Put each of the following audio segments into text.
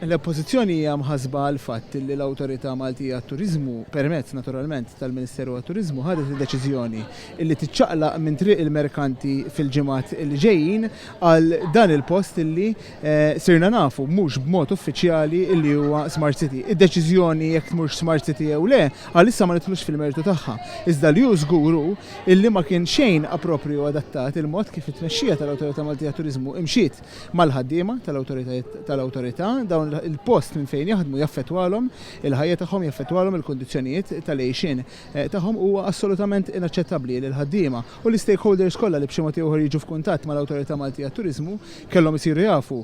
L-oppożizzjoni hija mħassba għal fatt li l-Awtorità Maltija għat-Turiżmu permezz naturalment tal-Ministeru għat-Turiżmu ħadet id-deċiżjoni li tiċċaqlaq minn triq il-merkanti fil-ġimgħat li ġejjin għal dan il-post illi sirna nafu mhux b'mod uffiċjali illi huwa Smart City. Id-deċiżjoni jekk mhux Smart City jew le għalissa ma nitlux fil-mertu tagħha. Iżda li hu żguru illi ma kien xejn approprju adattat il-mod kif it-tmexxija tal-Awtorità Maltija għat-Turiżmu imxiet mal-ħaddiema tal-awtorità dawn il-post minn fejn jaħdmu jaffettwalhom il-ħajja tagħhom, jaffettwalhom il-kundizzjonijiet tal-għejxin tagħhom huwa assolutament inaċċettabbli lil ħaddiema u l-stakeholders kollha li b'xi mod ieħor jiġu f'kuntatt mal-Awtorità Maltija għat-Turiżmu kellhom isiru jafu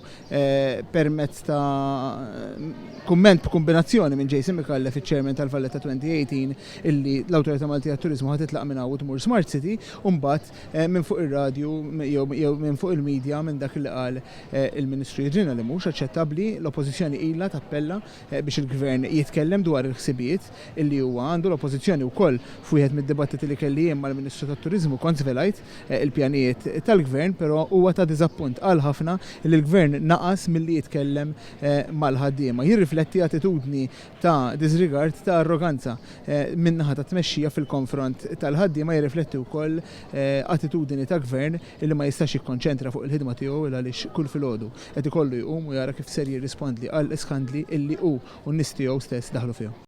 permezz ta' kumment b'kombinazzjoni minn Jason McCallef iċ-Chairman tal-Valletta 2018 illi l-Awtorità Maltija għat-Turiżmu ħad titlaq minn hawn tmur Smart City u mbagħad minn fuq ir-radju jew minn fuq il-medja minn dak li qal il-Ministru jidrina li mhux aċċettabbli l-Oppożizzjoni ilha tappella biex il-Gvern jitkellem dwar il-ħsibiet illi huwa għandu l-Oppożizzjoni wkoll f'wieħed mid-dibattiti li kelli jiem mal-Ministru tat-Turiżmu kont żvelajt il-pjanijiet tal-Gvern, però huwa ta' diżappunt għal ħafna li l-Gvern naqas milli jitkellem mal-ħaddiema. Jirrifletti attitudni ta' disregard ta' arroganza min-naħa ta' tmexxija fil-konfront tal-ħaddiema, jirrifletti wkoll attitudni ta' Gvern illi ma jistax jikkonċentra fuq il-ħidma tiegħu għaliex kull filgħodu qed ikollu jqum u jara kif ser jirrispondli għal iskandli illi hu n-nies tiegħu stess daħlu fihom.